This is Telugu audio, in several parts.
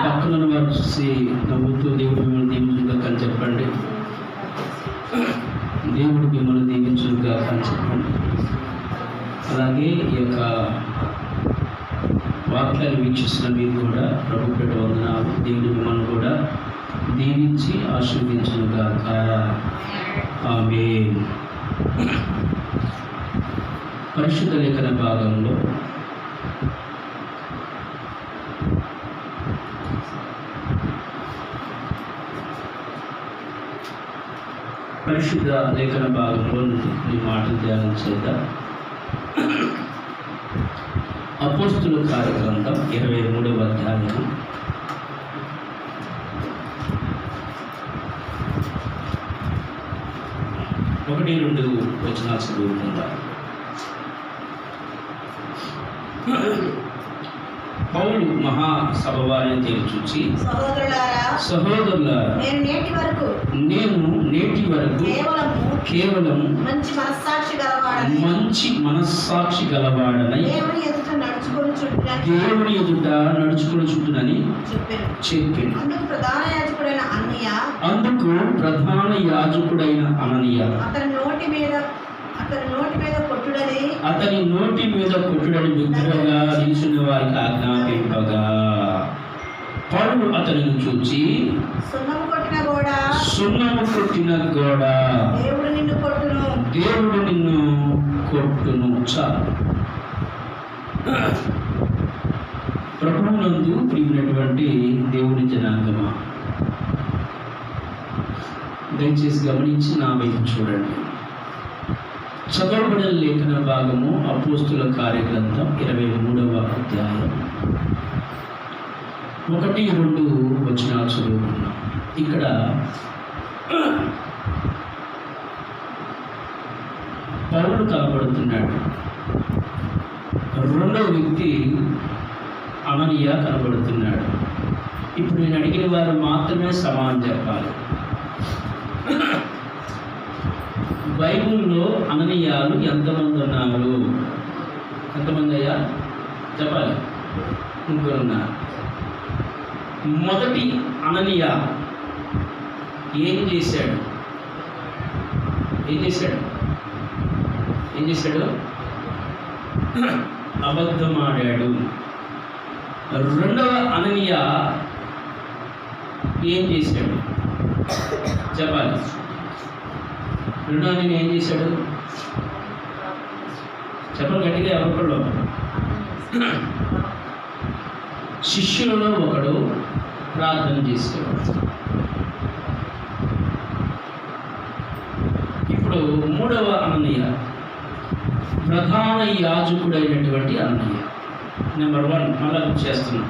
పక్కన వారు చూసి నవ్వుతూ దేవుడు మిమ్మల్ని దీవించుగాక అని చెప్పండి. దేవుడు మిమ్మల్ని దీవించుగాక అని చెప్పండి. అలాగే ఈ యొక్క వాక్యాన్ని వీక్షిస్తున్న మీరు కూడా ప్రభు పేట వందనాలు. దేవుడు మిమ్మల్ని కూడా దీవించి ఆశీర్వదించుగాక. ఆమేన్. పరిశుద్ధ లేఖన భాగంలో ఈ మాటలు ధ్యానం చేద్దాం. అపోస్తుల కార్యగ్రంథం 23వ అధ్యాయం 1-2 వచనాలు చదువుకుందాం. పౌలు మహాసభ వారిని తెలిసి, సహోదరులారా, నేను నేటి వరకు కేవలం మంచి మనస్సాక్షి గలవాడనై దేవుని ఎదుట నడుచుకొనుచుంటునని చెప్పాను. అందుకు ప్రధాన యాజకుడైన అననీయ అతని నోటి మీద కొట్టుడని బిగ్గరగా నిలిచిన వారికి ఆజ్ఞాపింపగా, పౌలు అతనిని చూచి, సున్నము కొట్టిన గోడ దేవుడు నిన్ను కొట్టును. చాలు. ప్రభువునందు ప్రియమైనటువంటి దేవుని జనాంగమా, దయచేసి గమనించి నా వైపు చూడండి. చదవబడిన లేఖన భాగము అపోస్తుల కార్యగ్రంథం 23వ అధ్యాయం 1-2 వచనాలు చదువుకున్నాం. ఇక్కడ పౌలు కనబడుతున్నాడు. రెండవ వ్యక్తి అననీయ కనబడుతున్నాడు. ఇప్పుడు నేను అడిగిన వారు మాత్రమే సమానం చెప్పాలి. బైబిల్లో అననీయాలు ఎంతమంది ఉన్నారు? ఎంతమంది అయ్యా చెప్పాలి? ముగ్గురు ఉన్నారు. మొదటి అననీయ ఏం చేశాడు? అబద్ధమాడాడు. రెండవ అననీయ ఏం చేశాడు? చెప్పాలి. రెండవ అననీయ ఏం చేశాడు? చెప్పండి గట్టిగా. ఎవరిలో? శిష్యులలో ఒకడు ప్రార్థన చేసేవాడు. ఇప్పుడు మూడవ అననీయ ప్రధాన యాజకుడైనటువంటి అననీయ. నెంబర్ 1 మళ్ళా చేస్తున్నాం.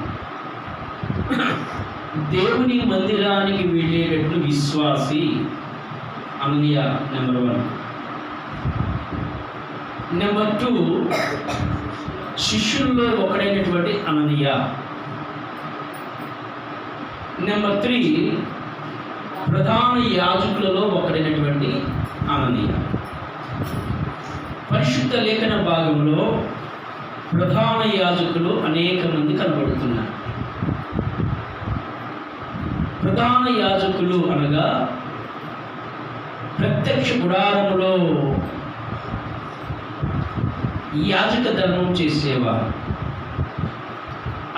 దేవుని మందిరానికి వెళ్ళేటట్లు విశ్వాసి అననీయ నెంబర్ 1. నెంబర్ 2 శిష్యుల్లో ఒకడైనటువంటి అననీయ. నెంబర్ 3 ప్రధాన యాజకులలో ఒకడైనటువంటి అననీయ. పరిశుద్ధ లేఖన భాగంలో ప్రధాన యాజకులు అనేక మంది కనబడుతున్నారు. ప్రధాన యాజకులు అనగా ప్రత్యక్ష గుడారములో యాజక ధర్మం చేసేవారు.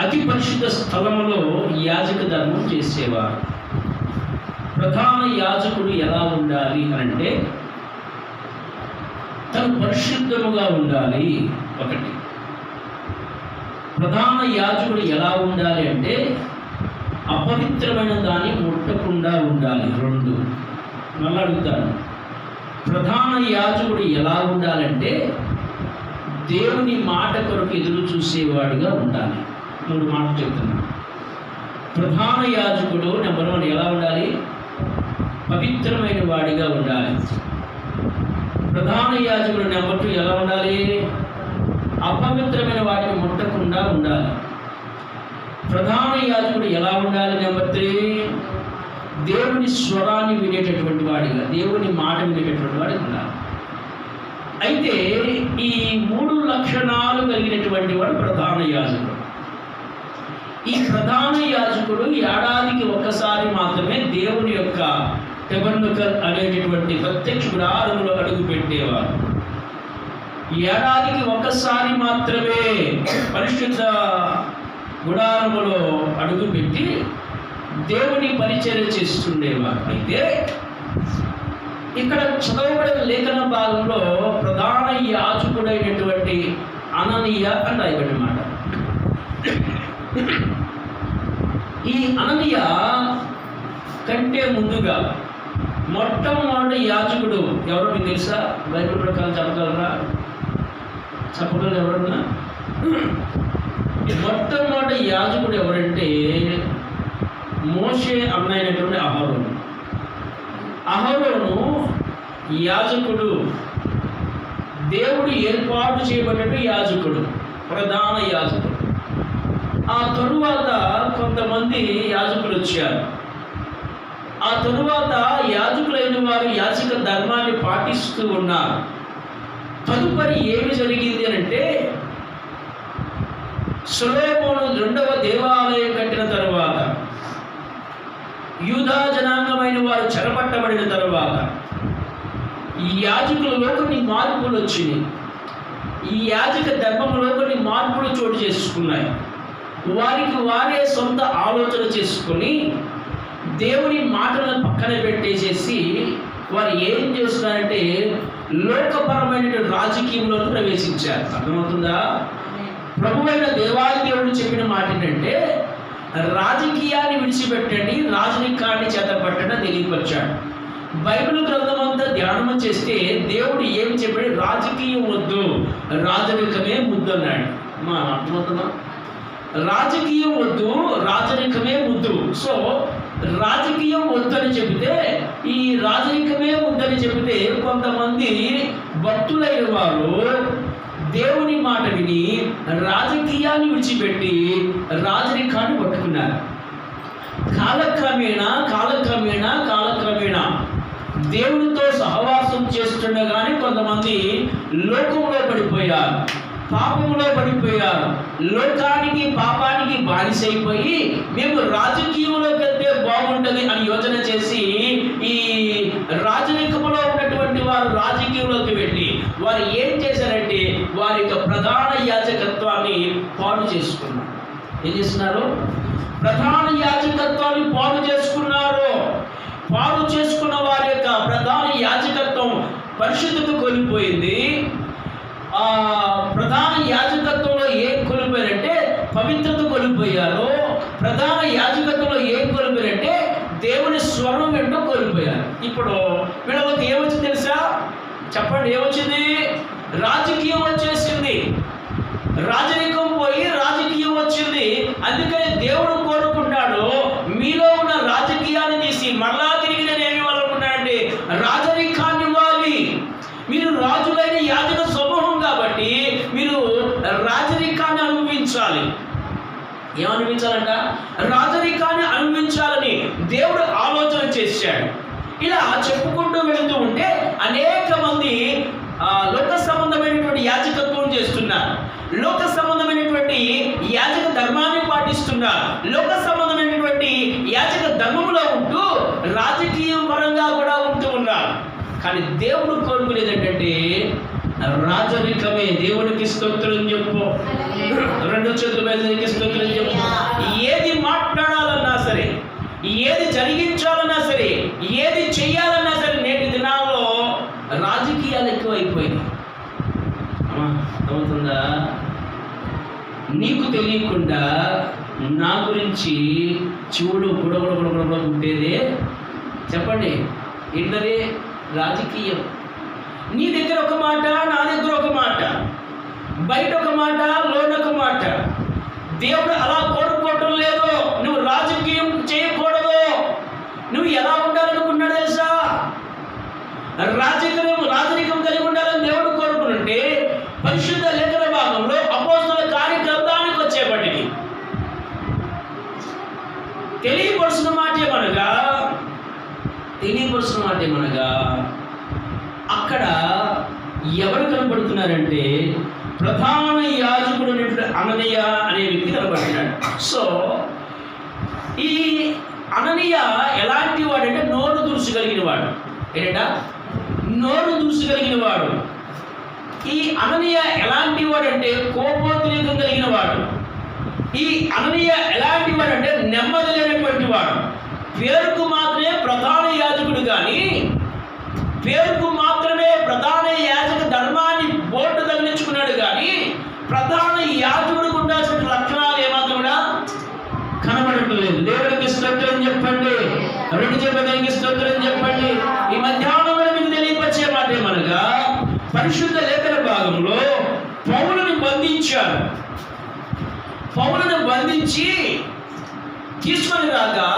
అతి పరిశుద్ధ స్థలములో యాజక ధర్మం చేసేవారు. ప్రధాన యాజకుడు ఎలా ఉండాలి అంటే తను పరిశుద్ధముగా ఉండాలి. ఒకటి. ప్రధాన యాజకుడు ఎలా ఉండాలి అంటే అపవిత్రమైన దాన్ని ముట్టకుండా ఉండాలి. 2. మళ్ళీ అడుగుతాను, ప్రధాన యాజకుడు ఎలా ఉండాలంటే దేవుని మాట కొరకు ఎదురు చూసేవాడుగా ఉండాలి. 3 మాటలు చెప్తున్నాను. ప్రధాన యాజకుడు నెంబర్ 1 ఎలా ఉండాలి? పవిత్రమైన వాడిగా ఉండాలి. ప్రధాన యాజకుడు నెంబర్ 2 ఎలా ఉండాలి? అపవిత్రమైన వాటిని ముట్టకుండా ఉండాలి. ప్రధాన యాజకుడు ఎలా ఉండాలి? నెంబర్ 3 దేవుని స్వరాన్ని వినేటటువంటి వాడిగా, దేవుని మాట వినేటటువంటి వాడిగా ఉండాలి. అయితే ఈ 3 లక్షణాలు కలిగినటువంటి వాడు ప్రధాన యాజకుడు. ఈ ప్రధాన యాజకుడు ఏడాదికి ఒక్కసారి మాత్రమే దేవుని యొక్క టెబర్నకల్ అనేటటువంటి ప్రత్యక్ష గుడారములో అడుగు పెట్టేవారు. ఏడాదికి ఒక్కసారి మాత్రమే పరిశుద్ధ గుడారములో అడుగుపెట్టి దేవుని పరిచర్య చేస్తుండేవారు. అయితే ఇక్కడ చదవబడిన లేఖన భాగంలో ప్రధాన యాజకుడైనటువంటి అననీయ అని రాయబడినమాట. ఈ అననీయ కంటే ముందుగా మొట్టమొదటి యాజకుడు ఎవరో మీకు తెలుసా? బైబిల్ ప్రకారం చెప్పగలరా? చెప్పగలరు ఎవరన్నా? మొట్టమొదటి యాజకుడు ఎవరంటే మోషే అన్నైనటువంటి అహరోను. అహరోను యాజకుడు, దేవుడు ఏర్పాటు చేయబడిన యాజకుడు, ప్రధాన యాజకుడు. ఆ తరువాత కొంతమంది యాజకులు వచ్చారు. ఆ తరువాత యాజకులైన వారు యాజక ధర్మాన్ని పాటిస్తూ ఉన్నారు. తదుపరి ఏమి జరిగింది అంటే, సొలొమోను 2వ దేవాలయం కట్టిన తరువాత, యూదా జనాంగమైన వారు చెరపట్టబడిన తరువాత ఈ యాజకులలో కొన్ని మార్పులు వచ్చినాయి. ఈ యాజక ధర్మంలో కొన్ని మార్పులు చోటు చేసుకున్నాయి. వారికి వారే సొంత ఆలోచన చేసుకుని దేవుని మాటలను పక్కన పెట్టేసేసి వారు ఏం చేస్తున్నారంటే లోకపరమైన రాజకీయంలో ప్రవేశించారు. అర్థమవుతుందా? ప్రభువైన దేవాది దేవుడు చెప్పిన మాట ఏంటంటే, రాజకీయాన్ని విడిచిపెట్టండి, రాజరికాన్ని చేతపట్టండి తెలియపరిచాడు. బైబిల్ గ్రంథం అంతా ధ్యానం చేస్తే దేవుడు ఏమి చెప్పాడు? రాజకీయం వద్దు, రాజరికమే ముద్దు అన్నాడు. మా అర్థమవుతుందా? రాజకీయం వద్దు, రాజరికమే ముద్దు. సో రాజకీయం వద్దని చెబితే, ఈ రాజరికమే ముద్దని చెబితే కొంతమంది భక్తులైన వారు దేవుని మాట విని రాజకీయాన్ని విడిచిపెట్టి రాజరికాన్ని పట్టుకున్నారు. కాలక్రమేణా దేవునితో సహవాసం చేస్తుండగానే కొంతమంది లోకంలో పడిపోయారు, పాపంలో పడిపోయారు. లోకానికి పాపానికి బానిసైపోయి మేము రాజకీయంలోకి వెళ్తే బాగుంటుంది అని యోచన చేసి ఈ రాజరికంలో ఉన్నటువంటి వారు రాజకీయంలోకి వెళ్ళి వారు ఏం చేశారంటే వారి యొక్క ప్రధాన యాజకత్వాన్ని పాడు చేసుకున్నారు. ఏం చేస్తున్నారు? ప్రధాన యాజకత్వాన్ని పాడు చేసుకున్నారు. పాడు చేసుకున్న వారి యొక్క ప్రధాన యాజకత్వం పరిశుద్ధత కోల్పోయింది. ప్రధాన యాజకత్వంలో ఏం కోల్పోయారంటే పవిత్రత కోల్పోయారు. ప్రధాన యాజకత్వంలో ఏం కోల్పోయారంటే దేవుని స్వరం ఏంటో కోల్పోయారు. ఇప్పుడు వీళ్ళకి ఏమొచ్చింది తెలుసా? చెప్పండి, ఏమొచ్చింది? రాజకీయం వచ్చేసింది. రాజరికం పోయి రాజకీయం వచ్చింది. అందుకని దేవుడు కోరుకుంటాడు, మీలో ఉన్న రాజకీయాన్ని తీసి మళ్ళా తిరిగి నేను ఏమి ఇవ్వాలనుకున్నానంటే రాజరికాన్ని ఇవ్వాలి. మీరు రాజులైన యాజక సమూహం కాబట్టి మీరు రాజరికాన్ని అనుభవించాలి. ఏమనిపించాలంట? రాజరికాన్ని అనుభవించాలని దేవుడు ఆలోచన చేశాడు. ఇలా చెప్పుకుంటూ వెళుతూ ఉంటే అనేక మంది లోక సంబంధమైనటువంటి యాజకత్వం చేస్తున్నారు, లోక సంబంధమైనటువంటి యాజక ధర్మాన్ని పాటిస్తున్నారు, లోక సంబంధమైనటువంటి యాజక ధర్మంలో ఉంటూ రాజకీయ పరంగా కూడా ఉంటూ ఉన్నారు. కానీ దేవుడు కోరుకునేది ఏంటంటే రాజరికమే. దేవునికి స్తోత్రం చెప్పు. 2 చేతుల మీద దేవునికి స్తోత్రం చెప్పు. ఏది మాట్లాడాలన్నా సరే, ఏది జరిగించాలన్నా సరే, ఏది చెయ్యాలన్నా సరే నేటి దినాల్లో రాజకీయాలు ఎక్కువైపోయింది. అవుతుందా? నీకు తెలియకుండా నా గురించి చెవుడు గుడగుడ ఉంటేదే. చెప్పండి, ఏంటది? రాజకీయం. నీ దగ్గర ఒక మాట, నా దగ్గర ఒక మాట, బయట ఒక మాట, లోన ఒక మాట. దేవుడు అలా కోరుకోవటం లేదు. నువ్వు రాజకీయం చేయకూడదు. నువ్వు ఎలా ఉండాలనుకున్నాడు తెలుసా? రాజరికం కలిగి ఉండాలని దేవుడు కోరుకుంటే పరిశుద్ధ లేఖన భాగంలో అపోస్తలుల కార్యగ్రంథానికి వచ్చేప్పటికి తెలియపరుచిన మాట ఏమనగా అక్కడ ఎవరు కనబడుతున్నారంటే ప్రధాన యాజకుడు అననీయ అనే వ్యక్తి కనబడుతున్నాడు. సో ఈ అననీయ ఎలాంటి వాడంటే నోరు దురుసగలిగిన వాడు. ఏంటంట? నోరు దురుసగలిగిన వాడు. ఈ అననీయ ఎలాంటి వాడంటే కోపోద్రేకం కలిగిన వాడు. ఈ అననీయ ఎలాంటి వాడంటే నెమ్మది లేనటువంటి వాడు. పేరుకు మాత్రమే ప్రధాన యాజకుడు, కానీ పేరుకు మాత్రమే ప్రధాన యాజక ధర్మాన్ని బోర్డు తగిలించుకున్నాడు, కానీ ప్రధాన యాజకుడికి ఉండాల్సిన లక్షణాలు ఏమాత్రం కూడా కనబడట్లేదు. దేవుడికి స్తోత్రం చెప్పండి. రెండు చెప్పడానికి స్తోత్రం చెప్పండి. ఈ మధ్యాహ్నం మీకు తెలియపరిచే మాట ఏమనగా, పరిశుద్ధ లేఖన భాగంలో పౌలుని బంధించారు. పౌలుని బంధించి తీసుకొని రాగా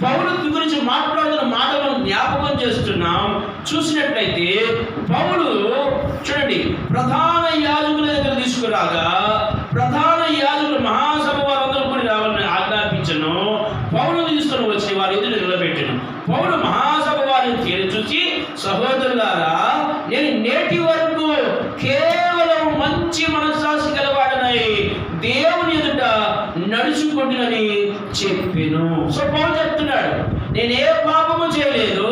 పౌలు గురించి మాట్లాడుతున్న మాటలను జ్ఞాపకం చేస్తున్నాం. చూసినట్లయితే పౌలు చూడండి, ప్రధాన యాజకుల దగ్గర తీసుకురాగా ప్రధాన యాజకులు మహాసభ వారందరూ కూడా రావాలని ఆజ్ఞాపించను. పౌలును తీసుకొని వచ్చి వారి ఎదురు నిలబెట్టను. పౌలు మహాసభ వారిని తీరి చూసి, సహోదరులారా, నేను నేటి వరకు కేవలం మంచి మనస్సాక్షి గలవాడనై దేవుని ఎదుట నడుచుకుంటునని చెప్పాను. సో పౌలు చెప్తున్నాడు, నేనే పాపము చేయలేదు,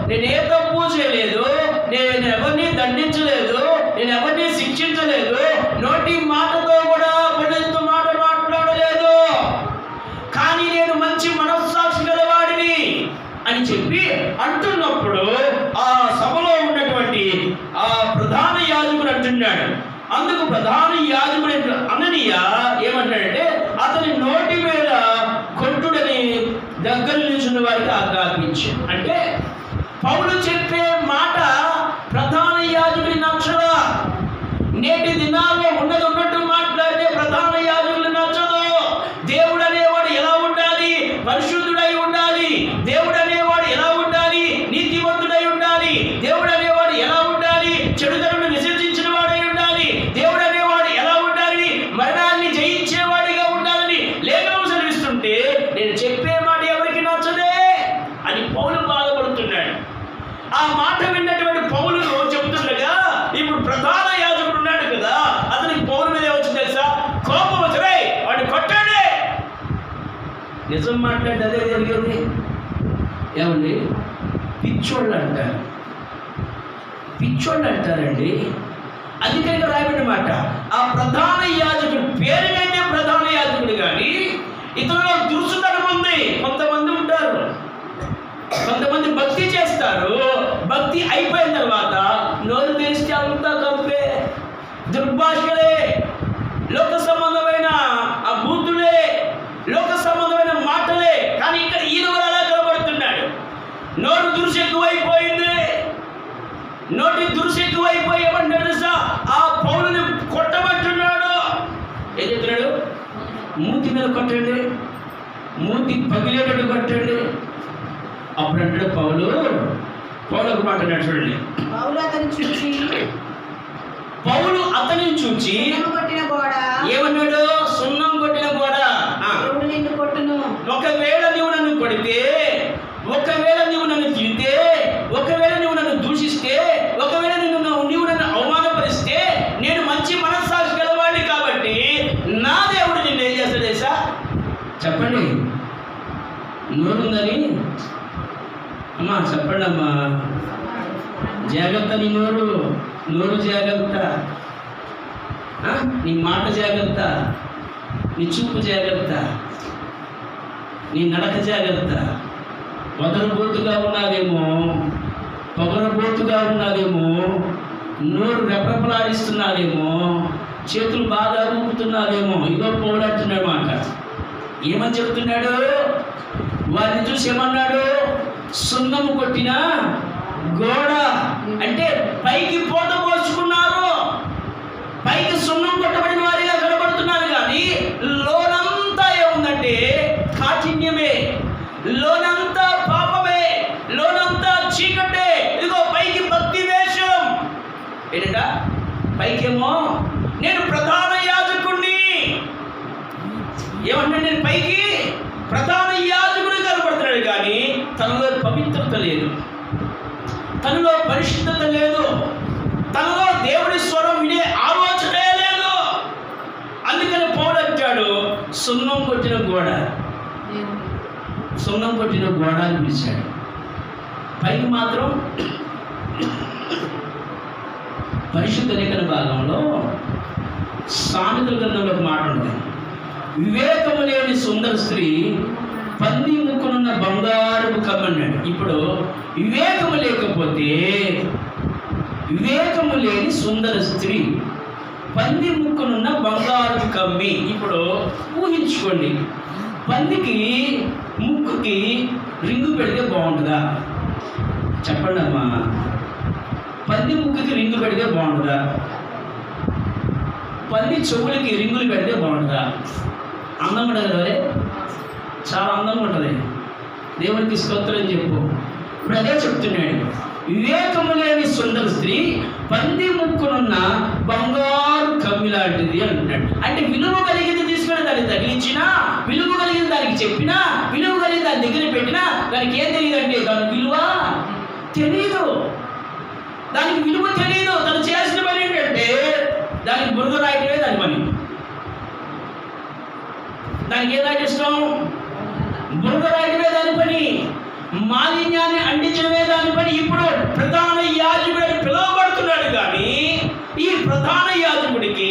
నేనే తప్పు చేయలేదు, నేను ఎవరిని దండించలేదు, నేను ఎవరిని శిక్షించలేదు, నోటి మాటతో కూడా పడితో మాట మాట్లాడలేదు, కానీ నేను మంచి మనస్సాక్షి గలవాడిని అని చెప్పి అంటున్నప్పుడు ఆ సభలో ఉన్నటువంటి ఆ ప్రధాన యాజకుడు అంటున్నాడు. అందుకు ప్రధాన యాజకుడు అననీయ ఏమంటాడంటే, అతని నోటి మీద కొట్టుడని దగ్గర నిల్చున్న వారికి ఆజ్ఞాపించాడు. అంటే పౌలు చెప్పే మాట ప్రధాన యాజకుడి నచ్చదా. నేటి దినాల్లో ఉన్నది ఉన్నట్టు మాట్లాడితే ప్రధాన యాజకులు నచ్చదు. దేవుడు అనేవాడు ఎలా ఉండాలి? పరిశుద్ధుడై ఉండాలి. దేవుడు అనేవాడు ఎలా ఉండాలి? నీతివంతుడై ఉండాలి. దేవుడు అనేవాడు ఎలా ఉండాలి? చెడుదలను విసర్జించిన వాడై ఉండాలి. దేవుడు అనేవాడు ఎలా ఉండాలి? మరణాన్ని జయించేవాడిగా ఉండాలని లేఖనం సెలవిస్తుంటే నేను చెప్పే మాట ఎవరికి నచ్చదే అని పౌలు బాధపడుతున్నాడు. ఆ మాట విన్నటువంటి పౌలును చెబుతుండగా ఇప్పుడు ప్రధాన యాజకుడు ఉన్నాడు కదా, అతనికి పౌలు మీద వచ్చింది తెలుసా? కోపం వచ్చే వాడిని కొట్టాడే. నిజం మాట్లాడి అదే జరిగింది. ఏమండి, పిచ్చోళ్ళు అంటారు, పిచ్చోళ్ళు అంటారండి. అధికంగా రాయబడిన మాట. ఆ ప్రధాన యాజకుడు పేరుకైతే ప్రధాన యాజకుడు, కానీ ఇతరులో దురుసుతనం ఉంది. కొంతమంది ఉంటారు, కొంతమంది భక్తి చేస్తారు, భక్తి అయిపోయిన తర్వాత నోరు తెరిస్తే అంతా కంపే, దుర్భాషలే, లోక సంబంధమైన ఆ బూతులే, లోక సంబంధమైన మాటలే. కానీ ఇక్కడ ఈయన అలా కనబడుతున్నాడు. నోరు దురుసు ఎక్కువైపోయింది. నోటి దురుసు ఎక్కువైపోయి ఏమంటాడు తెలుసా? ఆ పౌలుని కొట్టమంటున్నాడు. ఏం చెప్తున్నాడు? మూతి మీద కొట్టండి, మూతి పగిలేటట్టు కొట్టండి. అప్పుడు అంటాడు పౌలు ఒక మాట అన్నాడు చూడండి. పౌలు అతనిని చూచి ఏమన్నాడు? సున్నం కొట్టిన గోడ. ఒకవేళ నువ్వు నన్ను కొడితే, ఒకవేళ నువ్వు నన్ను తిడితే, ఒకవేళ నువ్వు నన్ను దూషిస్తే, ఒకవేళ నీవు నన్ను అవమానపరిస్తే, నేను మంచి మనస్సాక్షి గలవాడిని కాబట్టి నా దేవుడు నిన్ను ఏం చేస్తాడు తెలుసా? చెప్పండి. నోరుందని అమ్మా చెప్పండి అమ్మా, జాగ్రత్త. నీ నోరు జాగ్రత్త, నీ మాట జాగ్రత్త, నీ చూపు జాగ్రత్త, నీ నడక జాగ్రత్త. వదరబోతుగా ఉన్నావేమో, పొగరబోతుగా ఉన్నావేమో, నోరు రెపరెపలాడిస్తున్నావేమో, చేతులు బాగా ఊపుతున్నావేమో. ఇదో పోగొట్టున్నాడు మాట. ఏమని చెప్తున్నాడు? వారిని చూసి ఏమన్నాడు? సున్నము కొట్టిన గోడ. అంటే పైకి పోత పోసుకున్నారు, పైకి సున్నం కొట్టబడిన వారిగా కనబడుతున్నారు, కానీ లోనంతా ఏముందంటే కాఠిన్యమే, లోనంతా పాపమే, లోనంతా చీకటే. ఇదిగో పైకి భక్తి వేషం ఏంట, పైకేమో నేను ప్రధాన యాజకుడిని. ఏమంటే నేను పైకి ప్రధాన యాజకుడు కనబడుతున్నాడు, కానీ తనలో పవిత్రత లేదు, తనలో పరిశుద్ధత లేదు, తనలో దేవుడి స్వరం వినే ఆలోచనే లేదు. అందుకని పౌలు అంటాడు సున్నం కొట్టిన గోడ. సున్నం కొట్టిన గోడ అని పిలిచాడు. పైకి మాత్రం పరిశుద్ధ లేఖన భాగంలో సామెతల గ్రంథంలో ఒక మాట ఉంటుంది. వివేకము లేని సుందర స్త్రీ పంది ముక్కునున్న బంగారపు కమ్మన్నాడు. ఇప్పుడు వివేకము లేకపోతే, వివేకము లేని సుందర స్త్రీ పంది ముక్కునున్న బంగారపు కమ్మి. ఇప్పుడు ఊహించుకోండి, పందికి ముక్కుకి రింగు పెడితే బాగుంటుందా? చెప్పండి అమ్మా. పంది ముక్కుకి రింగు పెడితే బాగుంటుందా? పంది చెవులకి రింగులు పెడితే బాగుంటుందా? అందం ఉండదు కదా, చాలా అందంగా ఉంటుంది. దేవునికి స్తోత్రం చెప్పు. ఇప్పుడు అదే చెప్తున్నాడు, వివేకము లేని సుందర స్త్రీ పంది ముక్కునున్న బంగారు కమ్మి లాంటిది అంటున్నాడు. అంటే విలువ కలిగింది తీసుకుని దాన్ని తగిలించినా, విలువ కలిగింది దానికి చెప్పినా, విలువ కలిగింది దాని దగ్గర పెట్టినా దానికి ఏం తెలియదంటే దాని విలువ తెలీదు. దానికి విలువ తెలియదు. తను చేసిన పని ఏంటంటే దానికి బురద రాయటమే దాని పని. దానికి ఏదైనా ఇష్టం? బురద రాయటమే దాని పని, మాలిన్యాన్ని అంటించడమే దాని పని. ఇప్పుడు ప్రధాన యాజకుడు పిలువబడుతున్నాడు, కానీ ఈ ప్రధాన యాజకుడికి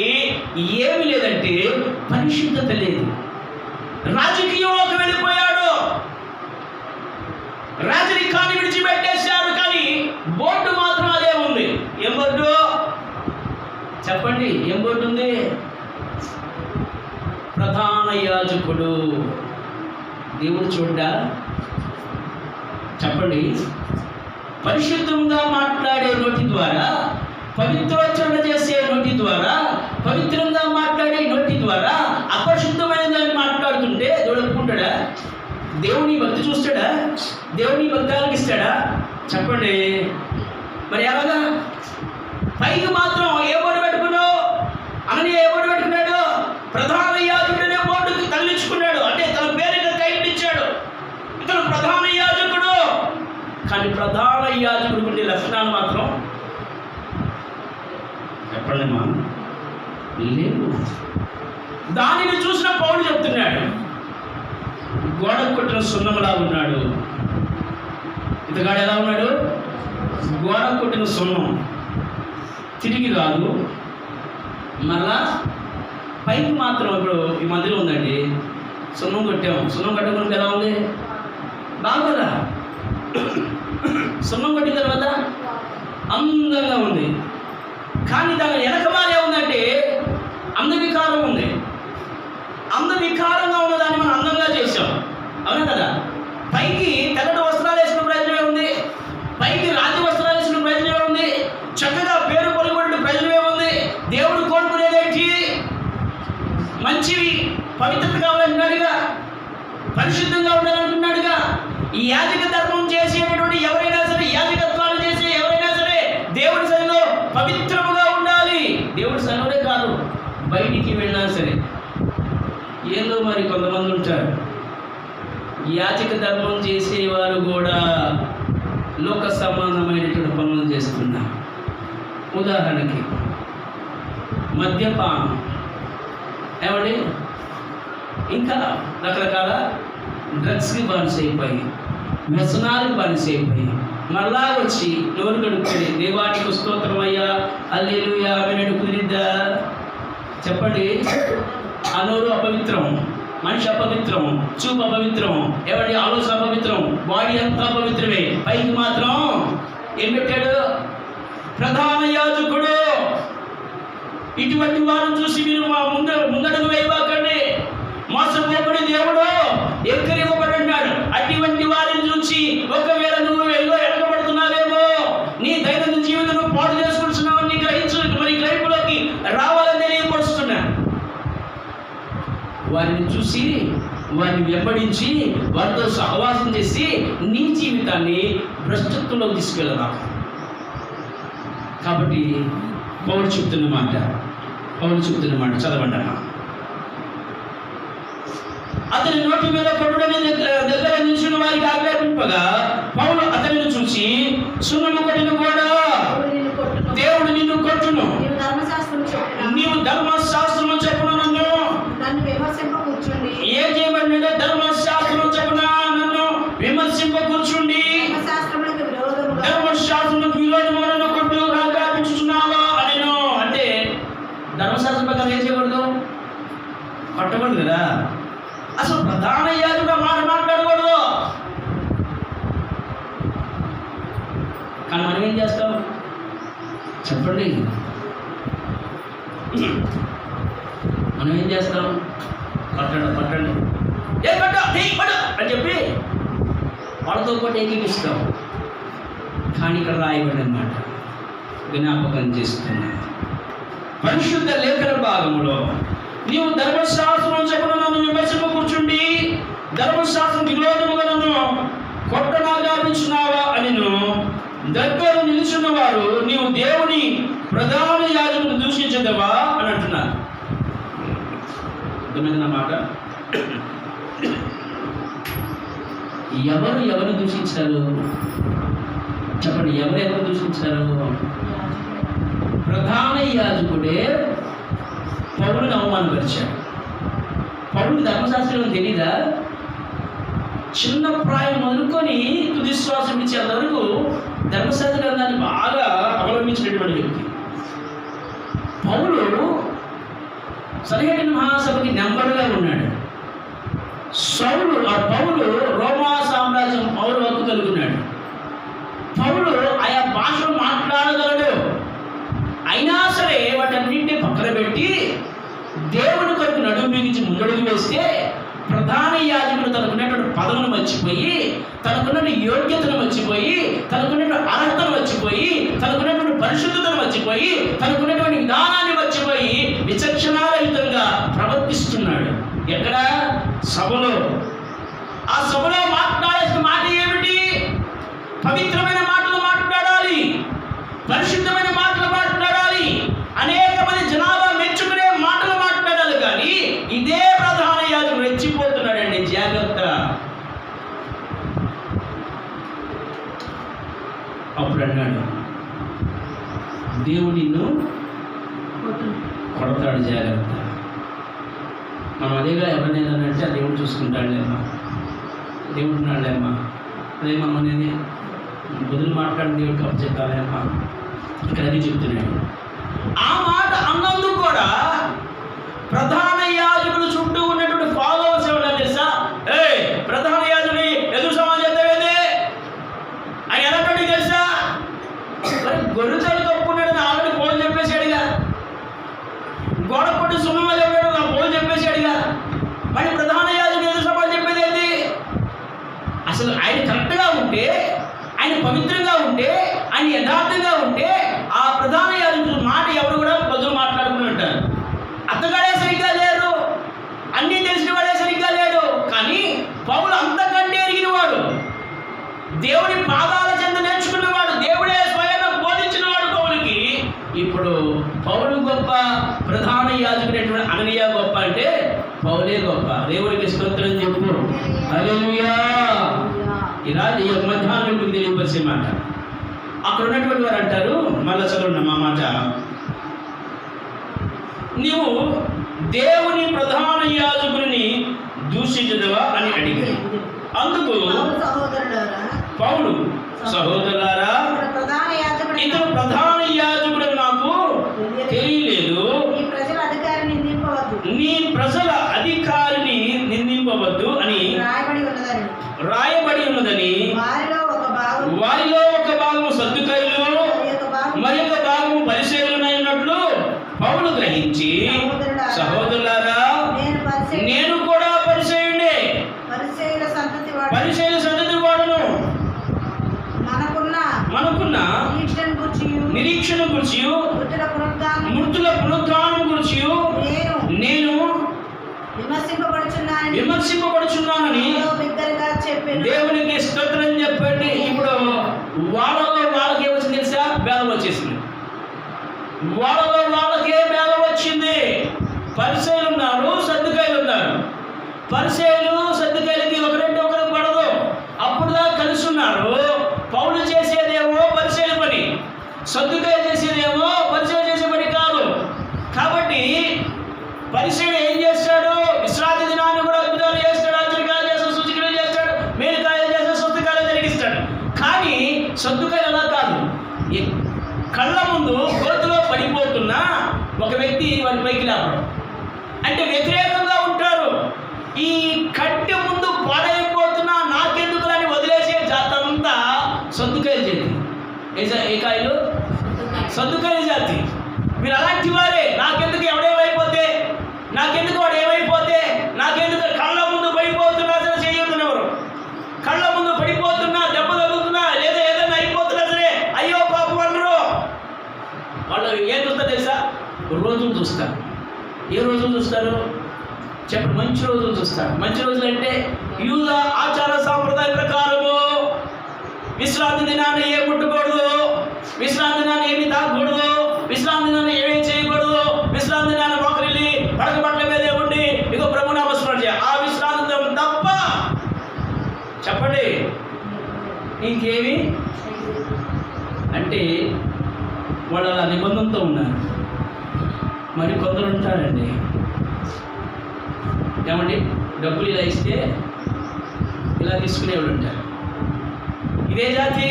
ఏమి లేదంటే పరిశుద్ధత లేదు. రాజకీయంలోకి వెళ్ళిపోయాడు, రాజరికాన్ని విడిచిపెట్టేశాడు, కానీ బోర్డు మాత్రం అదే ఉంది. ఏం బోర్డు చెప్పండి? ఏం బోర్డు ఉంది? ప్రధాన యాజకుడు. దేవుడు చూడ్డా? చెప్పండి. పరిశుద్ధంగా మాట్లాడే నోటి ద్వారా, పవిత్రోచ్చరణ చేసే నోటి ద్వారా, పవిత్రంగా మాట్లాడే నోటి ద్వారా అపరిశుద్ధమైన దాన్ని మాట్లాడుతుంటే దేవుడు ఒప్పుకుంటాడా? దేవుని భక్తి చూస్తాడా? దేవుని భక్తి ఆలకిస్తాడా? చెప్పండి. మరి ఎలాగా? పైకి మాత్రం ఏ బోర్డు పెట్టుకున్నావు? అనని ఏ బోర్డు పెట్టుకున్నాడు? ప్రధాన యాజకుడనే బోర్డుకి తగిలించుకున్నాడు. అంటే తన పేరుగా కైపించాడు, ఇతను ప్రధాన యాజకుడు. కానీ ప్రధాన యాజకుడు ఉండే లక్షణాలు మాత్రం చెప్పండి మా లేవు. దానిని చూసిన పౌలు చెప్తున్నాడు, గోడ కొట్టిన సున్నములా ఉన్నాడు. ఇతగాడు ఎలా ఉన్నాడు? గోడ కొట్టిన సున్నం, తిరిగి రాదు. మళ్ళా పైకి మాత్రం ఇప్పుడు ఈ మధ్యలో ఉందండి, సున్నం కొట్టాము. సున్నం కట్టుకుంటే ఎలా ఉంది? బాగుందా? సున్నం కొట్టిన తర్వాత అందంగా ఉంది. కానీ దాని వెనకమాలే ఉందంటే అందవికారం ఉంది. అందవికారంగా ఉన్నదాన్ని మనం అందంగా చేసాం, అవునా కదా? పైకి తెల్లటి వస్త్రాలు వేసిన ప్రయోజనమే ఉంది, పైకి రాజు వస్త్రాలు వేసిన ప్రయోజనమే ఉంది, చక్కగా పేరు పొలుగుబడి ప్రయోజనమే ఉంది. దేవుడు కోరుకునేదేంటి? మంచివి, పవిత్రత కావాలంటున్నాడుగా, పరిశుద్ధంగా ఉండాలంటున్నాడుగా. ఈ యాజక ధర్మం చేసేటటువంటి ఎవరైనా సరే, యాజకత్వాలు చేసే ఎవరైనా సరే దేవుడి సన్నిధిలో పవిత్రముగా ఉండాలి. దేవుడి సన్నిధిలో కాదు, బయటికి వెళ్ళినా సరే. ఏదో మరి కొంతమంది ఉంటారు, యాజక ధర్మం చేసేవారు కూడా లోక సమానమైనటువంటి పనులు చేస్తున్నారు. ఉదాహరణకి మద్యపానం, ఏమండి, ఇంకా రకరకాల డ్రగ్స్కి బానిస అయిపోయి, వ్యసనాలకు బానిస అయిపోయి, మళ్ళా వచ్చి నోరు కడుక్కొని దేవానికి స్తోత్రం అయ్యా, హల్లెలూయా ఆమేన్ కుదిరిద్దా? చెప్పండి. ఆ నోరు అపవిత్రం, మనిషి అపవిత్రం, చూపు అపవిత్రం, ఏమండి, ఆలోచన అపవిత్రం, బాడీ అంతా అపవిత్రమే. పైకి మాత్రం ఏం పెట్టాడు? ప్రధాన యాజకుడు. ఇటువంటి వారిని చూసి మీరు మా ముందడుగు వేయబాకండి, మోసపోబడి దేవుడు ఎక్కరివ్వబడి అన్నాడు. అటువంటి వారిని చూసి ఒకవేళ నువ్వు వెనకబడుతున్నావేమో, నీ దైనందిన జీవితం పాడు చేసుకుంటున్నావు, నీ మరి గ్రహింపులోకి రావాలని తెలియపరుస్తున్నా. వారిని చూసి, వారిని వెంబడించి, వారితో సహవాసం చేసి నీ జీవితాన్ని భ్రష్టత్వంలోకి తీసుకెళ్ళరా. కాబట్టి పౌలు చెప్తున్న మాట చదవండి అమ్మా. అతని నోటి మీద కొట్టుడని దగ్గర నిల్చున్న వారికి ఆజ్ఞాపింపగా, పౌలు అతనిని చూసి, సున్నము కొట్టిన కూడా దేవుడు నిన్ను కొట్టును, నీవు ధర్మశాస్త్రము చెప్పున నన్ను ఏం చేయబడినాడే? ధర్మశాస్త్రం చెప్పున నన్ను ప్రధాన యాజకుడు మాట మాట్లాడకూడదు. కానీ మనం ఏం చేస్తాం చెప్పండి? మనం ఏం చేస్తాం? పట్టండి ఏ పట్టు అని చెప్పి వాళ్ళతో పాటు ఏకీపిస్తాం. కానీ ఇక్కడ రాయబడి అన్నమాట, జ్ఞాపకం చేస్తున్నా, పరిశుద్ధ లేఖన భాగంలో నీవు ధర్మశాస్త్రం చెప్పిన నన్ను విమర్శింప కూర్చుండి ధర్మశాస్త్రం విరోధముగా నన్ను కొట్టనాగాపించున్నావా అని దగ్గర నిలుచున్న వారు నీవు దేవుని ప్రధాన యాజకుని దూషించదవా అని అంటున్నారు. అర్థమైన మాట. ఎవరు దూషించారు చెప్పండి? ఎవరు దూషించారు? ప్రధాన యాజకుడే పౌలుని అవమానపరిచాడు. పౌలుని ధర్మశాస్త్రం తెలీదా? చిన్న ప్రాయం మొదలుకొని తుది శ్వాసం ఇచ్చేంత వరకు ధర్మశాస్త్ర గ్రంథాన్ని బాగా అవలంబించినటువంటి వ్యక్తి పౌలు. సన్హెడ్రిన్ మహాసభకి నెంబర్గా ఉన్నాడు. పౌలు రోమా సామ్రాజ్యం పౌరు హక్కు కలుగున్నాడు. పౌలు ఆయా భాషలు మాట్లాడగలడు. అయినా సరే వాటన్నింటినీ పక్కన పెట్టి దేవుని కొరకు నడుము బిగించి ముందడుగు వేస్తే ప్రధాన యాజకుడు తనకున్నటువంటి పదవును మర్చిపోయి, తనకున్నటువంటి యోగ్యతను మర్చిపోయి, తనకున్నటువంటి అర్హతను మర్చిపోయి, తనకున్నటువంటి పరిశుద్ధతను మర్చిపోయి, తనకున్నటువంటి విధానాన్ని మర్చిపోయి విచక్షణారహితంగా ప్రవర్తిస్తున్నాడు. ఎక్కడ? సభలో. ఆ సభలో మాట్లాడాల్సిన మాట ఏమిటి? పవిత్రమైన మాటలు మాట్లాడాలి, పరిశుద్ధమైన మాటలు మాట్లాడాలి, అనేక మంది జనాభా మెచ్చుకునే మాటలు మాట్లాడాలి. కానీ ఇదే ప్రధాన యాజకుడు రెచ్చిపోతున్నాడండి. జాగ్రత్త. అప్పుడు అన్నాడు, దేవుడు నిన్ను కొడతాడు, జాగ్రత్త. మనం అదేగా ఎవరినైనా అంటే ఆ దేవుడు చూసుకుంటాడులేమ్మా, దేవుడు ఉన్నాడులేమ్మా, అదేమమ్మ అనేది బదులు మాట్లాడిన దేవుడికి అప్పచెప్పాలేమ్మా. ఇక్కడ అది చెప్తున్నాడు. ఆ మాట అన్నందుకు కూడా ప్రధాన యాజకుడు చుట్టూ ఉన్నటువంటి ఫాలోవర్స్ ఎవరైనా తెలుసా? ప్రధాన యాజకుని ఎదురు సమాజం చేద్దామేదే అని ఎలాంటి తెలుసా? మరి గొర్రెలు కప్పుకున్నాడు ఆల్రెడీ పోలు చెప్పేసాడుగా. గోడ కొట్టి సుమగా చెప్పాడు, నా పోలు చెప్పేసాడుగా. మరి ప్రధాన యాజకుడు ఎదురు సమాజం చెప్పేది ఏంటి? అసలు ఆయన కరెక్ట్గా ఉంటే, ఆయన పవిత్రంగా ఉంటే, ఆయన యథార్థంగా ఉంటే ఆ ప్రధాన యాజకుడు మాట ఎవరు కూడా బదులు మాట్లాడుకుని ఉంటారు. అత్తగాడే సరిగ్గా లేరు, అన్నీ తెలిసిన వాడే సరిగ్గా లేడు. కానీ పౌలు అంతకంటే ఎరిగినవాడు, దేవుడి పాదాల చెంత నేర్చుకున్నవాడు, దేవుడే స్వయంగా బోధించినవాడు పౌలుకి. ఇప్పుడు పౌలు గొప్ప, ప్రధాన యాజకుడైనటువంటి అననీయ గొప్ప అంటే పౌలే గొప్ప. దేవుడికి స్తోత్రం చెప్పు. హల్లెలూయా. ఇలా మధ్యాహ్నం మీకు తెలియపరిచే మాట. అక్కడ ఉన్నటువంటి వారు అంటారు, మళ్ళా చదువున్న మా మాట, నీవు దేవుని ప్రధాన యాజకుని దూషించదవా అని అడిగాడు. అందుకు పౌలు, సహోదరులారా, ఇతను ప్రధాన యాజకుడు నాకు తెలియలేదు. నీ ప్రజల అధికారిని నిందింపవద్దు అని రాయబడి ఉన్నదని వారిలో ఒక భాగము సద్దుకైలు మరి ఒక భాగము పరిశీలనైనట్లు పౌలు గ్రహించి, సహోదరులారా, నేను కూడా పరిశీలనే, పరిశీల సంతతి వాడును. మనకున్న నిరీక్షణ గురించి, మృతుల పునరుద్ధానం గురించి నేను విమర్శింపబడుచున్నానని దేవునికి స్తోత్రం చెప్పండి. ఇప్పుడు వాళ్ళకే వచ్చింది తెలుసా? భేదం వచ్చేసింది. వాళ్ళకే భేదం వచ్చింది. పరిసయ్యులు ఉన్నారు, సద్దుకాయలు ఉన్నారు. పరిసయ్యులు సద్దుకాయలకి ఒకరంటే ఒకరు పడదు. అప్పుడు దాకా కలిసి ఉన్నారు. పౌలు చేసేదేమో పరిసయ్యుల పని, సద్దుకాయ చేసేదేమో పరిసయ్యులు చేసే పని కాదు. కాబట్టి పరిసయ్యుడు ఏం చేస్తాడు? విశ్రాంతి దినాన్ని కూడా అద్భుతాలు చేస్తాడు, ఆశ్చర్యకాలు చేస్తాడు, సూచనలు చేస్తాడు, మేలుకాయలు చేస్తాడు, స్వస్థకాలు జరిగిస్తాడు. కానీ సద్దుకాయలు అలా కాదు. కళ్ళ ముందు గోతులో పడిపోతున్న ఒక వ్యక్తి వారి పైకి రావడం అంటే వ్యతిరేకంగా ఉంటారు. ఈ కట్టె ఏ కాయలు? సద్దుకాయ జాతి. మీరు అలాంటి వారే. నాకెందుకు ఎవడేమైపోతే, నాకెందుకు వాడు ఏమైపోతే, నాకెందుకు కళ్ళ ముందు పడిపోతున్నా సరే చేయొద్దునెవరు, కళ్ళ ముందు పడిపోతున్నా, దెబ్బ తగ్గుతున్నా, లేదా ఏదైనా అయిపోతున్నా సరే అయ్యో పాపం అంటారు. వాళ్ళు ఏం చూస్తారు తెలుసా? రోజులు చూస్తారు. ఏ రోజులు చూస్తారు చెప్పండి? మంచి రోజులు చూస్తారు. మంచి రోజులు అంటే యూద ఆచార సాంప్రదాయ ప్రకారము విశ్రాంతి దినాన్ని ఏం ముట్టకూడదు, విశ్రాంతి దినాన్ని ఏమి తాగకూడదు, విశ్రాంతి దినాన్ని ఏమీ చేయకూడదు, విశ్రాంతి దినాన్ని ఒకరిల్లి పడక బట్టల మీదే ఉండి ఇక ప్రభునామస్మరణ చేయాలి. ఆ విశ్రాంతి దినం తప్ప చెప్పండి ఇంకేమి అంటే వాళ్ళు అలా నిబంధనతో ఉన్నారు. మరి కొందరు ఉంటారండి, ఏమండి డబ్బులు ఇలా ఇస్తే ఇలా తీసుకునేవాళ్ళు ఉంటారు. ఇదే జాతి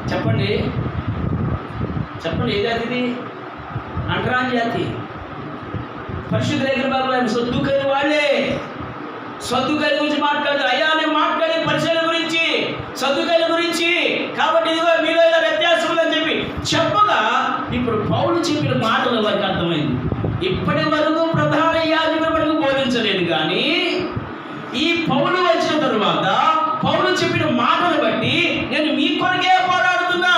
చెప్పండి, చెప్పండి ఏ జాతి ఇది? అంటరాని జాతి. పరిశుద్ధ లేఖన భాగంలో సద్దుకాయలు వాళ్ళే. సద్దుకాయల గురించి మాట్లాడతారు. అయ్యా నేను మాట్లాడే పరిశీలన గురించి, సద్దుకాయల గురించి, కాబట్టి ఇదిగో మీలో ఇలా వ్యత్యాసం ఉందని చెప్పి చెప్పగా ఇప్పుడు పౌలు చెప్పిన మాటలు వారికి అర్థమైంది. ఇప్పటి వరకు ప్రధాన యాజకుల వరకు బోధించలేదు, కానీ ఈ పౌలు వచ్చిన తరువాత పౌలు చెప్పిన మాటలు బట్టి నేను మీ కొరకే పోరాడుతున్నా,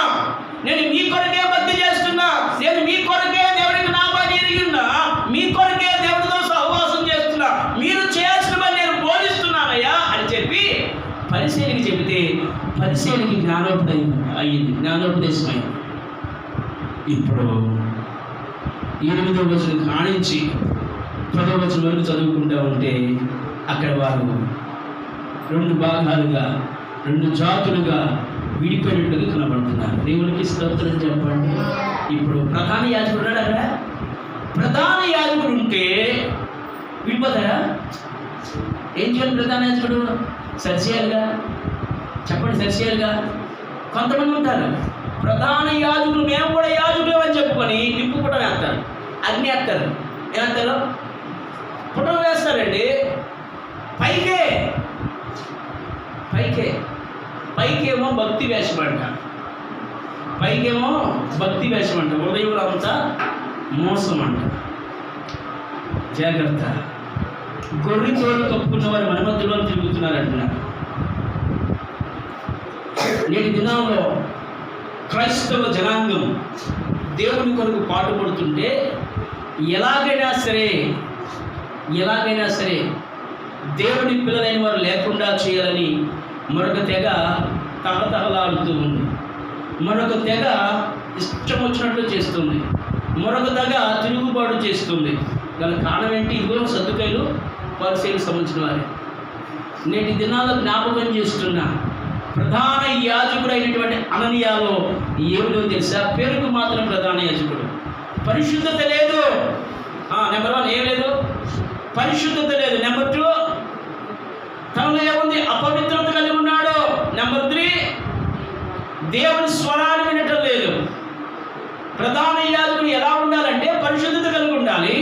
నేను మీ కొరకే భక్తి చేస్తున్నా, నేను మీ కొరకే దేవుడికి నామాన్ని ఎరిగిన్నా, మీ కొరకే దేవుడితో సహవాసం చేస్తున్నా, మీరు చేయాల్సినవని నేను బోధిస్తున్నానయ్యా అని చెప్పి పరిశీలికి చెబితే పరిశీలికి జ్ఞానోపదేశం అయింది. ఇప్పుడు 8వ వచనం కానించి 10వ వచనం వరకు చదువుకుంటూ ఉంటే అక్కడ వారు 2 భాగాలుగా, 2 జాతులుగా విడిపోయినట్టుగా కనబడుతున్నారు. దేవునికి స్తోత్రం చెప్పండి. ఇప్పుడు ప్రధాన యాజకుడు ఉన్నాడు అక్కడ. ప్రధాన యాజకుడు ఉంటే విడిపోతారా? ఏం చేయాలి ప్రధాన యాజకుడు? సరిచేయాలిగా. చెప్పండి సరిచేయాలిగా. కొంతమంది ఉంటారు ప్రధాన యాజకులు, మేము కూడా యాజకులు అని చెప్పుకొని నిప్పు పుట్ట వేస్తారు, అగ్ని వేస్తారు. ఏమంటారు? పుట్ట వేస్తారండి. పైకేమో భక్తి వేషమంట, పైకేమో భక్తి వేషమంట, ఉదయంలో అంతా మోసం అంట. జాగ్రత్త. గొర్రె తోలు కప్పుకున్న వారు మన మధ్యలో తిరుగుతున్నారు అంటున్నారు. నేటి దినాల్లో క్రైస్తవ జనాంగం దేవుని కొరకు పాటుపడుతుంటే ఎలాగైనా సరే దేవుని పిల్లలైన వారు లేకుండా చేయాలని మరొక తెగ తహతహలాడుతూ ఉంది, మరొక తెగ ఇష్టం వచ్చినట్లు చేస్తుంది, మరొక తెగ తిరుగుబాటు చేస్తుంది. దాని కారణం ఏంటి? ఇదిగో సద్దుకాయలు పరిశీలికి సంబంధించిన వారే. నేటి దినాల్లో జ్ఞాపకం చేస్తున్న ప్రధాన యాజకుడు అయినటువంటి అననీయాలో ఏమిటో తెలుసా? పేరుకు మాత్రం ప్రధాన యాజకుడు, పరిశుద్ధత లేదు. నెంబర్ 1 ఏం లేదు? పరిశుద్ధత లేదు. నెంబర్ 2 తనలో ఏముంది? అపవిత్రత కలిగి ఉన్నాడు. నెంబర్ 3 దేవుని స్వరాన్ని వినటం లేదు. ప్రధాన యాజకుడు ఎలా ఉండాలంటే పరిశుద్ధత కలిగి ఉండాలి.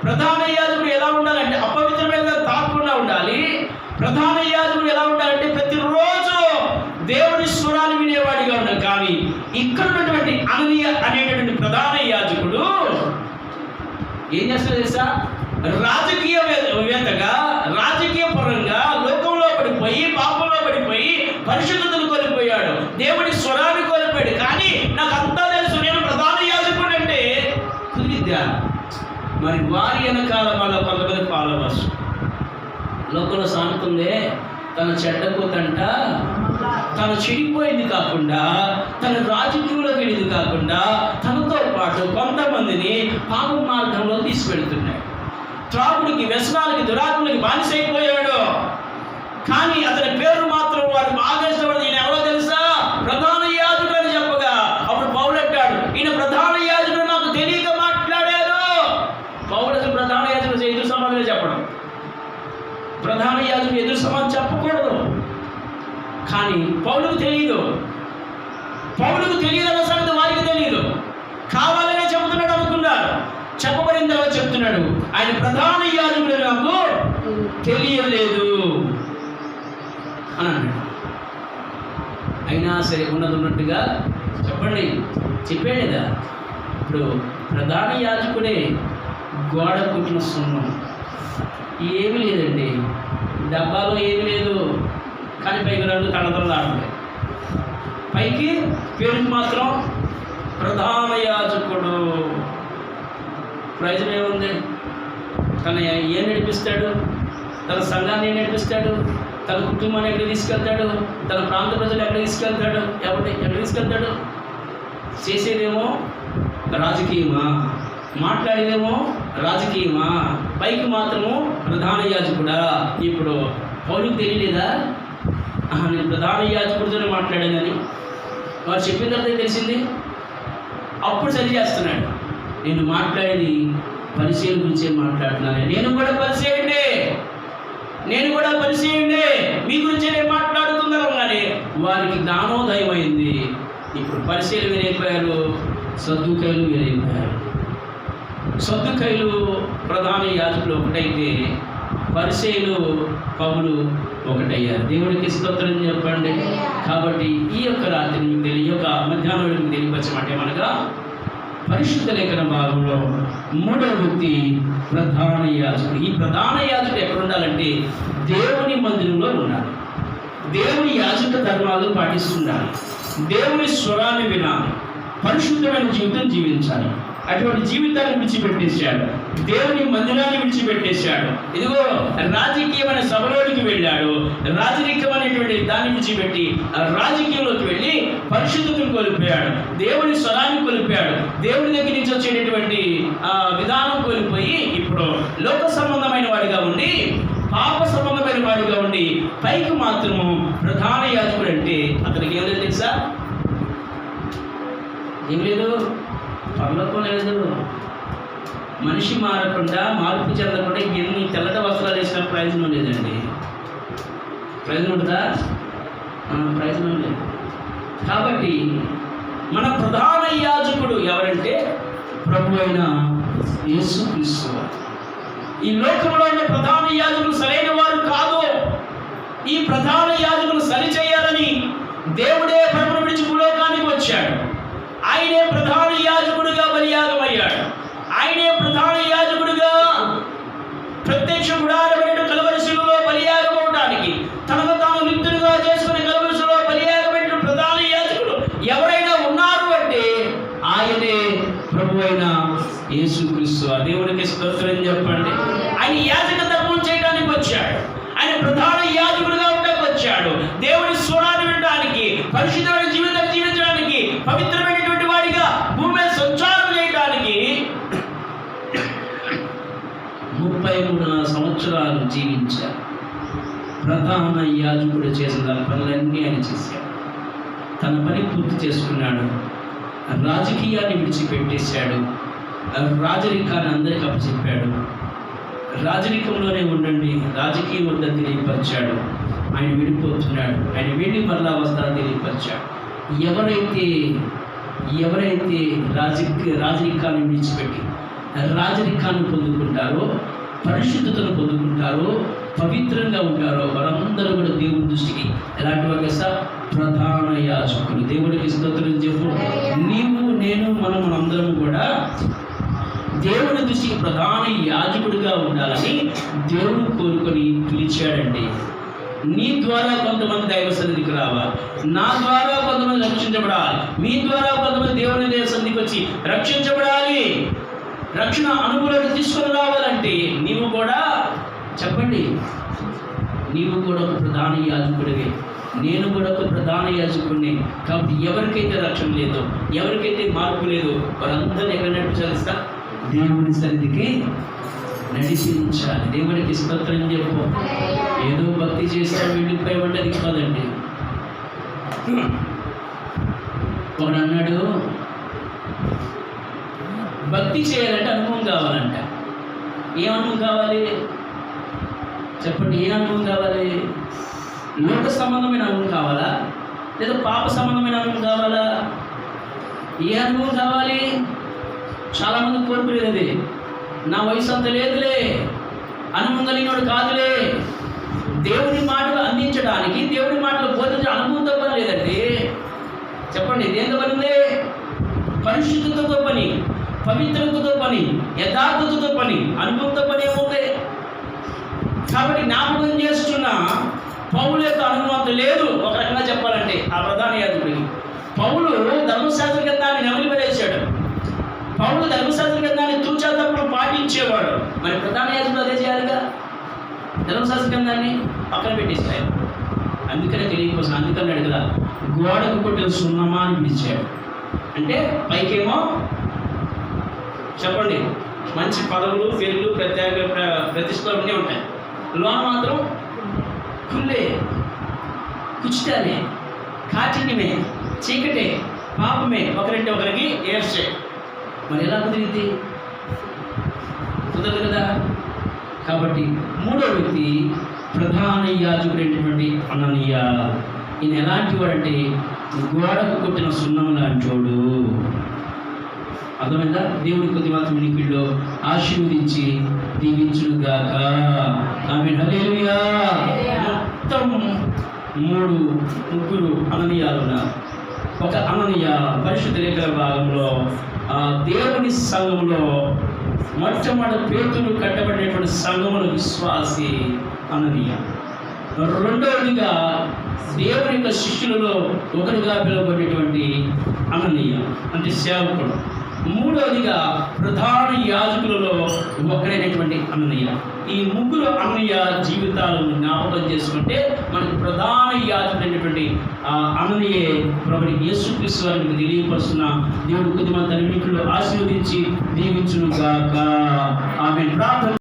ప్రధాన యాజకుడు ఎలా ఉండాలంటే అపవిత్రమైన తాకుండా ఉండాలి. ప్రధాన యాజకుడు ఎలా ఉండాలంటే ప్రతిరోజు దేవుని స్వరాన్ని వినేవాడిగా ఉండాలి. కానీ ఇక్కడ ఉన్నటువంటి అననీయ అనేటటువంటి ప్రధాన యాజకుడు ఏం చేస్తాడు తెలుసా? రాజకీయవేత్తగా, రాజకీయ పరంగా లోకంలో పడిపోయి, పాపంలో పడిపోయి, పరిశుద్ధతను కోల్పోయాడు, దేవుడి స్వరాన్ని కోల్పోయాడు. కానీ నాకు అంతా తెలుసు, నేను ప్రధాన యాజకుడు అంటే కుదిరిద్దా? మరి వారి వెనకాల వాళ్ళ కొంతమంది ఫాలోవర్స్. లోకంలో సాగుతుందే, తన చెడ్డ కూతంట తను చెడిపోయింది కాకుండా, తన రాజకీయంలోకి వెళ్ళింది కాకుండా, తనతో పాటు కొంతమందిని పాప మార్గంలో తీసుకెళ్తున్నాడు. త్రాగుడికి, వ్యసనాలకి, దురాత్మలకి బానిసైపోయాడు. కానీ అతని పేరు మాత్రం వారు బాగా ఇష్టపడి, ఈయన ఎవరో తెలుసా? ప్రధాన యాజకుడు అని చెప్పగా అప్పుడు పౌలు అంటాడు, ఈయన ప్రధాన యాజకుడు నాకు తెలియక మాట్లాడాడు. పౌలు ప్రధాన యాజకుడు ఎదురు సమాధానం చెప్పడం, ప్రధాన యాజకుడు ఎదురు సమాధానం చెప్పకూడదు. కానీ పౌలుకు తెలియదు అన్న సంగతి వారికి తెలియదు. కావాలనే చెబుతున్నాడు అనుకున్నారు. చెప్పబడిన తర్వాత చెప్తున్నాడు, ఆయన ప్రధాన యాజకుడు నాకు తెలియలేదు అని అన్నాడు. అయినా సరే ఉన్నట్టుగా చెప్పండి, చెప్పాడు కదా. ఇప్పుడు ప్రధాన యాజకుడే గోడ కుట్టిన సున్నం, ఏమీ లేదండి, డబ్బాలో ఏమీ లేదు, కానీ పైకి రెండు తడతలాడుతాయి. పైకి పేరుకి మాత్రం ప్రధాన యాజకుడు. ప్రయోజనం ఏముంది? తన ఏం నడిపిస్తాడు? తన సంఘాన్ని ఏం నడిపిస్తాడు? తన కుటుంబాన్ని ఎక్కడ తీసుకెళ్తాడు? తన ప్రాంత ప్రజలు ఎక్కడ తీసుకెళ్తాడు? ఎక్కడ తీసుకెళ్తాడు? చేసేదేమో రాజకీయమా, మాట్లాడేదేమో రాజకీయమా, పైకి మాత్రము ప్రధాన యాజకుడా. ఇప్పుడు పౌలుకు తెలియలేదా నేను ప్రధాన యాజకుడితోనే మాట్లాడానని? వారు చెప్పిన తర్వాత తెలిసింది. అప్పుడు సరి చేస్తున్నాడు, నేను మాట్లాడేది పరిచయం గురించే మాట్లాడుతున్నాను. నేను కూడా పరిచయండి, మీ గురించే నేను మాట్లాడుతున్నాను. కానీ వారికి జ్ఞానోదయం అయింది. ఇప్పుడు పరిచయం వేరైపోయారు, సద్దుకాయలు వేరైపోయారు. సద్దుకాయలు ప్రధాన యాజకులు ఒకటైతే పరిచయులు పౌలు ఒకటయ్యారు. దేవుడికి స్తోత్రం చెప్పండి. కాబట్టి ఈ యొక్క రాత్రి మీకు తెలియ, ఈ యొక్క మధ్యాహ్నం మీకు తెలియపరచమంటే మనగా పరిశుద్ధ లేఖన భాగంలో మూడవ వ్యక్తి ప్రధాన యాజకుడు. ఈ ప్రధాన యాజకుడు ఎక్కడ ఉండాలంటే దేవుని మందిరంలో ఉండాలి. దేవుని యాజక ధర్మాలు పాటిస్తుండాలి. దేవుని స్వరాన్ని వినాలి. పరిశుద్ధమైన జీవితం జీవించాలి. అటువంటి జీవితాన్ని విడిచిపెట్టేశాడు. దేవుని మందిరాన్ని విడిచిపెట్టేశాడు. ఇదిగో రాజకీయమైన సభలోనికి వెళ్ళాడు. రాజకీయమైనటువంటి దాన్ని విడిచిపెట్టి రాజకీయంలోకి వెళ్ళి పరిశుద్ధతను కోల్పోయాడు. దేవుని స్వరాన్ని కోల్పోయాడు. దేవుని దగ్గర నుంచి వచ్చేటటువంటి విధానం కోల్పోయి ఇప్పుడు లోక సంబంధమైన వాడిగా ఉండి, పాప సంబంధమైన వాడిగా ఉండి, పైకి మాత్రము ప్రధాన యాజకుడు అంటే అతనికి ఏం లేదు తెలుసా? ఏం లేదు, పర్లోకం లేదు. మనిషి మారకుండా, మార్పు చెందకుండా ఎన్ని తెల్లటి వస్త్రాలు వేసిన ప్రయోజనం లేదండి. ప్రయోజనం ఉంటుందా? ప్రయోజనం లేదు. కాబట్టి మన ప్రధాన యాజకుడు ఎవరంటే ప్రభు అయిన యేసుక్రీస్తు. ఈ లోకంలో ఉన్న ప్రధాన యాజకులు సరైన వారు కాదు. ఈ ప్రధాన యాజకులు సరిచేయాలని దేవుడే ప్రభువును విడిచి భూలోకానికి వచ్చాడు. ఆయనే ప్రధాన యాజకుడిగా బలియాగమయ్యాడు. ఆయనే ప్రధాన యాజకుడిగా ప్రత్యక్ష గుడారమైన కలువరి శిలువలో బలియాగమవడానికి తనకు తాను నిత్యునిగా చేసుకుని కలువరి శిలువలో బలియాగమైన ప్రధాన యాజకుడు ఎవరైనా ఉన్నారు అంటే ఆయనే ప్రభు అయిన యేసుక్రీస్తు. ఆ దేవునికి స్తోత్రం చెప్పండి. ఆయన యాజక ధర్మం చేయడానికి వచ్చాడు. ఆయన ప్రధాన యాజకుడిగా ఉండడానికి వచ్చాడు. దేవుని స్వరాన్ని వినడానికి, పరిశుద్ధమైన జీవితం జీవించడానికి, పవిత్రమైనటువంటి వాడిగా భూమి సంచారం చేయడానికి 33 సంవత్సరాలు జీవించారు. ప్రధాన యాజకుడు చేసిన పనులన్నీ ఆయన చేశాడు. తన పని పూర్తి చేసుకున్నాడు. రాజకీయాన్ని విడిచిపెట్టేశాడు. రాజరికాన్ని అందరికీ అప్పచెప్పాడు. రాజరికంలోనే ఉండండి, రాజకీయం వద్దని తెలియపరిచాడు. ఆయన విడిపోతున్నాడు. ఆయన వెళ్ళి మరలా వస్తారని తెలియపరిచాడు. ఎవరైతే రాజరికాన్ని విడిచిపెట్టి రాజరికాన్ని పొందుకుంటారో, పరిశుద్ధతను పొందుకుంటారో, పవిత్రంగా ఉంటారో వారందరూ కూడా దేవుని దృష్టికి ఎలాంటి వారు ప్రధాన యాజకులు. దేవుడికి స్తోత్రం చెప్పు. నీవు, నేను, మనందరం కూడా దేవుని దృష్టికి ప్రధాన యాజకుడిగా ఉండాలని దేవుడు కోరుకొని పిలిచాడండి. నీ ద్వారా కొంతమంది దైవ సన్నిధికి రావాలి. నా ద్వారా కొంతమంది రక్షించబడాలి. మీ ద్వారా కొంతమంది దేవుని దైవ సన్నిధికి వచ్చి రక్షించబడాలి. రక్షణ అనుభవాన్ని తీసుకొని రావాలంటే నీవు కూడా చెప్పండి, నీవు కూడా ఒక ప్రధాన యాజకుడివే, నేను కూడా ఒక ప్రధాన యాజకుడిని. కాబట్టి ఎవరికైతే రక్షణ లేదో, ఎవరికైతే మార్పు లేదో వారందరినీ ఎక్కడ నడిపించాలిస్తా? దేవుని సన్నిధికి నడిపించాలి. దేవునికి స్తోత్రం చెప్పు. ఏదో భక్తి చేస్తే వెళ్ళిపోయామంటే అది కాదండి. ఒకడు అన్నాడు, భక్తి చేయాలంటే అనుభవం కావాలంట. ఏ అనుభవం కావాలి చెప్పండి? ఏ అనుభవం కావాలి? లోక సంబంధమైన అనుభవం కావాలా, లేదా పాప సంబంధమైన అనుభవం కావాలా? ఏ అనుభవం కావాలి? చాలామంది కోరుకునేది, నా వయసు అంత లేదులే, అనుభవం కలిగినోడు కాదులే. దేవుని మాటలు అందించడానికి, దేవుని మాటలు బోధించే అనుభవం తప్ప లేదండి. పరిశుద్ధతతో పని, పవిత్రతతో పని, యథార్థతతో పని, అనుభవంతో పని ఏముంది. కాబట్టి జ్ఞాపకం చేస్తున్న పౌలు యొక్క అనుభవం లేదు. ఒక రకంగా చెప్పాలంటే ఆ ప్రధాన యాజకుడికి పౌలు ధర్మశాస్త్ర గ్రంథాన్ని నమిలిపడేశాడు. పౌలు ధర్మశాస్త్ర గ్రంథాన్ని తూచా తప్పుడు పాటించేవాడు. మరి ప్రధాన యాజకుడు అదే చేయాలిగా, ధర్మశాస్త్ర గ్రంథాన్ని పక్కన పెట్టేసాడు. అందుకనే తెలియకోసం అందుకన్నాడు కదా, గోడకు కొట్టిన సున్నమా అని పిలిచాడు. అంటే పైకేమో చెప్పండి మంచి పదవులు, పేర్లు, ప్రతిష్టలు అన్నీ ఉంటాయి. లోన మాత్రం కుళ్ళే, కుచితాలే, కాఠిన్యమే, చీకటే, పాపమే, ఒకరంటే ఒకరికి ఏర్చే. మరి ఎలా కుదిరింది? కుదరదు కదా. కాబట్టి మూడో వ్యక్తి ప్రధాన యాజకుడైనటువంటి అననీయ. ఈయన ఎలాంటి వాడంటే గోడకు కొట్టిన సున్నం లాంటోడు. అర్థమైందా? దేవుడి కొద్ది మాత్రం వినికిల్లో ఆశీర్వదించి దీవించుగాక. ఆమేన్, హల్లెలూయా. మొత్తం ముగ్గురు అననీయాలు ఉన్నారు. ఒక అననీయ పరిశుద్ధ లేఖన భాగంలో దేవుని సంఘంలో మొట్టమొదటి పేతురు కట్టబడినటువంటి సంఘముల విశ్వాసి అననీయ. రెండవదిగా దేవుని యొక్క శిష్యులలో ఒకరిగా పిలువబడినటువంటి అననీయ అంటే సేవకుడు. మూడవదిగా ప్రధాన యాజకులలో ఒకరైనటువంటి అననీయ. ఈ ముగ్గురు అననీయ జీవితాలను జ్ఞాపకం చేసుకుంటే మనకు ప్రధాన యాజకుడైనటువంటి అననీయే ప్రభువు యేసుక్రీస్తు వారికి తెలియపరుస్తున్న దేవుడు కొద్దిమంది అన్నింటిలో ఆశీర్వదించి దీవించును గాక. ఆమేన్. ప్రార్థన.